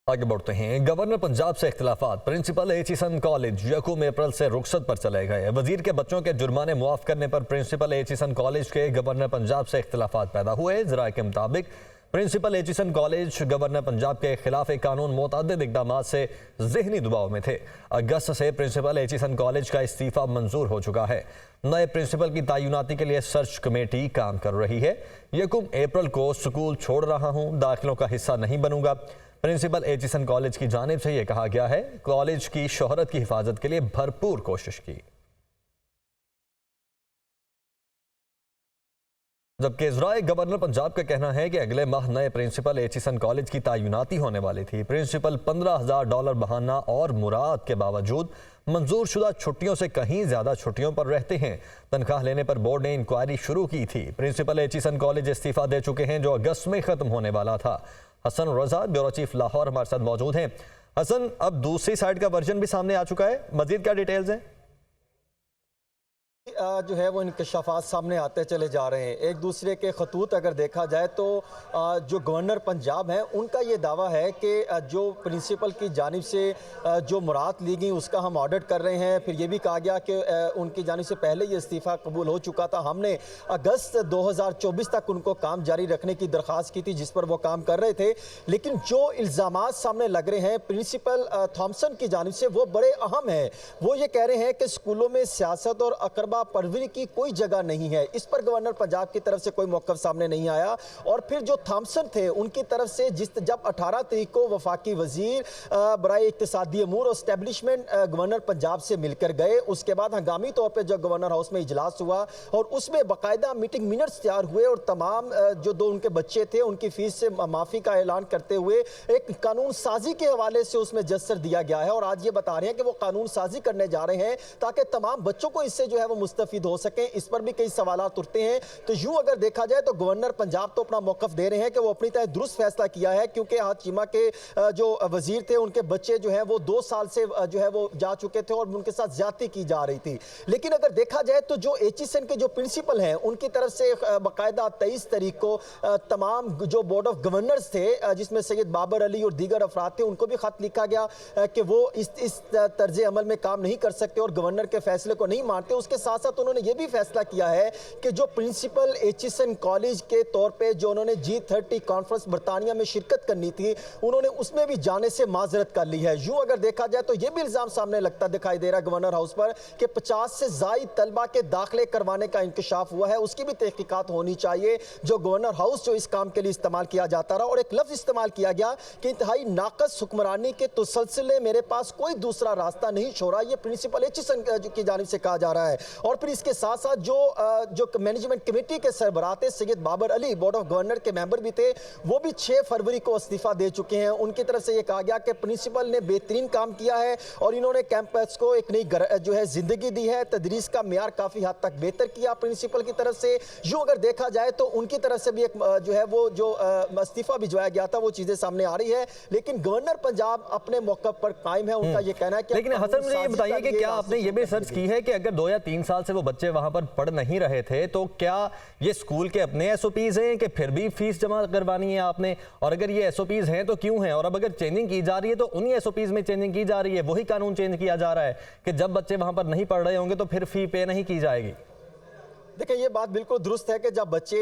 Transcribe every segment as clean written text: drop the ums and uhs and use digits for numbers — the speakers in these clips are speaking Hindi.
आगे बढ़ते हैं। गवर्नर पंजाब से इख्तिलाफात। प्रिंसिपल एचिसन कॉलेज यकूम अप्रैल से रुखसत पर चले गए। वजीर के बच्चों के जुर्माने मुआफ करने पर प्रिंसिपल एचिसन कॉलेज के गवर्नर पंजाब से इख्तिलाफात पैदा हुए। जराये के मुताबिक principal Aitchison college governor Punjab के खिलाफ कानून मुतअद्दिद इक़दामात से ज़हनी दबाव में थे। अगस्त से प्रिंसिपल एचिसन कॉलेज का इस्तीफ़ा मंजूर हो चुका है। नए प्रिंसिपल की तैनाती के लिए सर्च कमेटी काम कर रही है। यकूम अप्रैल को स्कूल छोड़ रहा हूँ, दाखिलों का हिस्सा नहीं बनूंगा। प्रिंसिपल एचिसन कॉलेज की जानिब से यह कहा गया है। कॉलेज की शोहरत की हिफाजत के लिए भरपूर कोशिश की। जबकि इजराए गवर्नर पंजाब का कहना है कि अगले माह नए प्रिंसिपल एचिसन कॉलेज की तैनाती होने वाली थी। प्रिंसिपल $15,000 बहाना और मुराद के बावजूद मंजूर शुदा छुट्टियों से कहीं ज्यादा छुट्टियों पर रहते हैं। तनख्वाह लेने पर बोर्ड ने इंक्वायरी शुरू की थी। प्रिंसिपल एचिसन कॉलेज इस्तीफा दे चुके हैं, जो अगस्त में खत्म होने वाला था। हसन रजा, ब्यूरो चीफ लाहौर, हमारे साथ मौजूद हैं। हसन, अब दूसरी साइड का वर्जन भी सामने आ चुका है, मजीद क्या डिटेल्स हैं? जो है वो इंकशाफात सामने आते चले जा रहे हैं। एक दूसरे के खतूत अगर देखा जाए तो जो गवर्नर पंजाब हैं उनका ये दावा है कि जो प्रिंसिपल की जानिब से जो मुराद ली गई उसका हम ऑडिट कर रहे हैं। फिर ये भी कहा गया कि उनकी जानिब से पहले ये इस्तीफ़ा कबूल हो चुका था। हमने अगस्त 2024 तक उनको काम जारी रखने की दरख्वास्त की थी, जिस पर वो काम कर रहे थे। लेकिन जो इल्ज़ामात सामने लग रहे हैं प्रिंसिपल थॉमसन की जानिब से, वो बड़े अहम हैं। वो ये कह रहे हैं कि स्कूलों में सियासत और अकरबा परवरी की कोई जगह नहीं है। इस पर गवर्नर पंजाब की तरफ से कोई मौक़िफ़ सामने नहीं आया। और फिर जो थॉमसन थे उनकी तरफ से जब 18 तारीख को वफाकी वजीर बराए इक्तिसादी अमूर और एस्टेब्लिशमेंट गवर्नर पंजाब से मिलकर गए, उसके बाद हंगामी तौर पर जो गवर्नर हाउस में इजलास हुआ और उसमें बाकायदा मीटिंग मिनट्स तैयार हुए और तमाम जो दो उनके बच्चे थे उनकी फीस से माफ़ी का ऐलान करते हुए एक कानून साजी के हवाले से उसमें जस्सर दिया गया है। और आज ये बता रहे हैं कि वो कानून साजी करने जा रहे हैं ताकि तमाम बच्चों को इससे जो है वो मुस्तफीद हो सके। इस पर भी कई सवालात उठते हैं। तो यूं अगर देखा जाए तो गवर्नर पंजाब तो अपना मौक़िफ़ दे रहे हैं कि वो अपनी तरह दुरुस्त फैसला किया है, क्योंकि हाथ चीमा के जो वजीर थे उनके बच्चे जो हैं वो 2 साल से जो है वो जा चुके थे और उनके साथ ज्यादती की जा रही थी। लेकिन अगर देखा जाए तो जो एचिसन के जो प्रिंसिपल हैं उनकी तरफ से बाकायदा 23 तारीख को तमाम जो बोर्ड ऑफ गवर्नर्स थे, जिसमें सैयद बाबर अली और दीगर अफराद थे, उनको भी खत लिखा गया कि वो इस तर्ज अमल में काम नहीं कर सकते और गवर्नर के फैसले को नहीं मानते। उसके साथ साथ उन्होंने ये भी फैसला किया है कि जो प्रिंसिपल एचिसन कॉलेज के तौर पे जो उन्होंने G30 कॉन्फ्रेंस बरतानिया में शिरकत करनी थी, उन्होंने उसमें भी जाने से माजरत कर ली है। यूं अगर देखा जाए तो यह भी इल्जाम सामने लगता दिखाई दे रहा है गवर्नर हाउस पर कि 50 से जायद तलबा के दाखिले करवाने का इंकशाफ हुआ है, उसकी भी तहकीकात होनी चाहिए। जो गवर्नर हाउस जो इस काम के लिए इस्तेमाल किया जाता रहा और एक लफ्ज इस्तेमाल किया गया कि इंतहाई नाकस हुक्मरानी के तसलसल मेरे पास कोई दूसरा रास्ता नहीं छोड़ा, ये प्रिंसिपल एचिसन की जानिब से कहा जा रहा है। और फिर इसके साथ साथ जो मैनेजमेंट कमेटी के सरबराह थे Syed Babar Ali, board of governor के मेंबर भी थे, वो भी 6 फरवरी को इस्तीफा दे चुके हैं। उनकी तरफ से ये कहा गया कि प्रिंसिपल ने बेहतरीन काम किया है और इन्होंने कैंपस को एक नई जो है जिंदगी दी है। तदरीस का मेयार काफी हद तक बेहतर किया प्रिंसिपल की तरफ से। यूं अगर देखा जाए तो उनकी तरफ से भी एक जो है वो जो इस्तीफा भिजवाया गया था वो चीजें सामने आ रही है। लेकिन गवर्नर पंजाब अपने मौक़िफ़ पर कायम है। उनका ये कहना है कि लेकिन हसन, मुझे ये बताइए कि क्या आपने ये भी सर्च की है कि अगर 2 या 3 साल से वो बच्चे वहां पर पढ़ नहीं रहे थे तो क्या ये स्कूल के अपने SOPs हैं कि फिर भी फीस जमा करवानी है आपने? और अगर ये SOPs हैं तो क्यों हैं? और अब अगर चेंजिंग की जा रही है तो उन्हीं SOPs में चेंजिंग की जा रही है, वही कानून चेंज किया जा रहा है कि जब बच्चे वहां पर नहीं पढ़ रहे होंगे तो फिर फी पे नहीं की जाएगी। देखिए, ये बात बिल्कुल दुरुस्त है कि जब बच्चे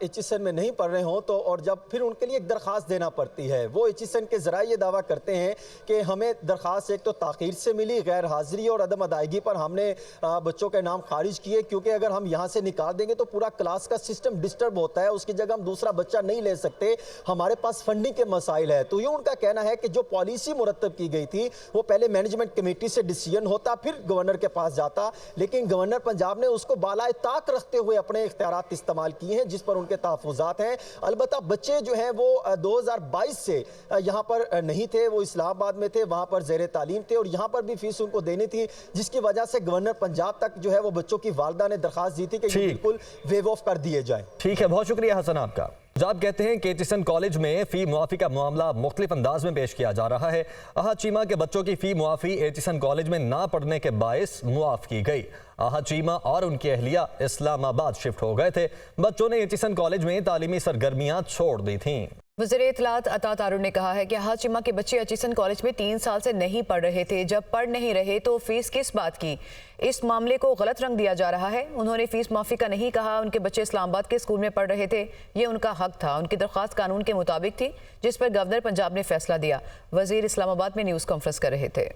एचिसन में नहीं पढ़ रहे हों तो और जब फिर उनके लिए एक दरख्वास्त देना पड़ती है। वो एचिसन के ज़राए ये दावा करते हैं कि हमें दरख्वास्त एक तो ताख़ीर से मिली, गैर हाज़िरी और अदम अदायगी पर हमने बच्चों के नाम खारिज किए, क्योंकि अगर हम यहाँ से निकाल देंगे तो पूरा क्लास का सिस्टम डिस्टर्ब होता है, उसकी जगह हम दूसरा बच्चा नहीं ले सकते, हमारे पास फंडिंग के मसाइल है। तो ये उनका कहना है कि जो पॉलिसी मुरतब की गई थी वो पहले मैनेजमेंट कमेटी से डिसीजन होता, फिर गवर्नर के पास जाता, लेकिन गवर्नर पंजाब ने उसको बालाए ताक रखते हुए अपने इख्तियारात इस्तेमाल किए हैं, जिस पर उनके तहफ़्फ़ुज़ात हैं। अलबत्ता बच्चे जो हैं वो 2022 से यहाँ पर नहीं थे, वो इस्लामाबाद में थे, वहाँ पर ज़ेरे तालीम थे और यहाँ पर भी फीस उनको देनी थी, जिसकी वजह से गवर्नर पंजाब तक जो है वो बच्चों की वालदा ने दरख्वास्त दी थी कि बिल्कुल वेव ऑफ कर दिए जाए। ठीक है, बहुत शुक्रिया हसन आपका। पंजाब कहते हैं कि एचिसन कॉलेज में फ़ी मुआफ़ी का मामला मुख्तलिफ अंदाज में पेश किया जा रहा है। आहत चीमा के बच्चों की फ़ी मुआफ़ी एचिसन कॉलेज में ना पढ़ने के बायस मुआफ़ की गई। आहत चीमा और उनकी अहलिया इस्लामाबाद शिफ्ट हो गए थे। बच्चों ने एचिसन कॉलेज में तालीमी सरगर्मियाँ छोड़ दी थीं। वज़ीर इत्तलात अता तारुर ने कहा है कि हाशिमा के बच्चे एचिसन कॉलेज में 3 साल से नहीं पढ़ रहे थे। जब पढ़ नहीं रहे तो फीस किस बात की? इस मामले को गलत रंग दिया जा रहा है। उन्होंने फीस माफी का नहीं कहा। उनके बच्चे इस्लामाबाद के स्कूल में पढ़ रहे थे, ये उनका हक था। उनकी दरख्वास्त कानून के मुताबिक थी, जिस पर गवर्नर पंजाब ने फैसला दिया। वज़ीर इस्लामाबाद में न्यूज़ कॉन्फ्रेंस कर रहे थे।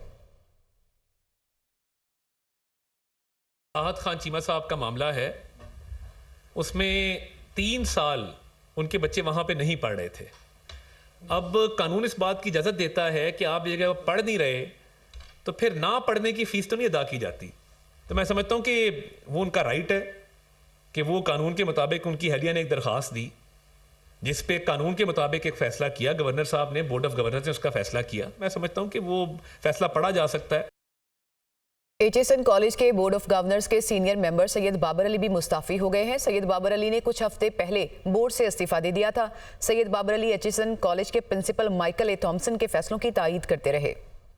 आहत खान चीमा साहब का मामला है, उसमें 3 साल उनके बच्चे वहाँ पे नहीं पढ़ रहे थे। अब कानून इस बात की इजाज़त देता है कि आप जगह पढ़ नहीं रहे तो फिर ना पढ़ने की फ़ीस तो नहीं अदा की जाती। तो मैं समझता हूँ कि वो उनका राइट है कि वो कानून के मुताबिक, उनकी अहलिया ने एक दरख्वास्त दी जिस पे कानून के मुताबिक एक फ़ैसला किया, गवर्नर साहब ने, बोर्ड ऑफ गवर्नर्स ने उसका फ़ैसला किया। मैं समझता हूँ कि वो फ़ैसला पढ़ा जा सकता है। एचिसन कॉलेज के बोर्ड ऑफ गवर्नर्स के सीनियर मेंबर सैयद बाबर अली भी मुस्ताफी हो गए हैं। सैयद बाबर अली ने कुछ हफ्ते पहले बोर्ड से इस्तीफा दे दिया था। सैयद बाबर अली एचिसन कॉलेज के प्रिंसिपल माइकल ए थॉमसन के फैसलों की तायीद करते रहे।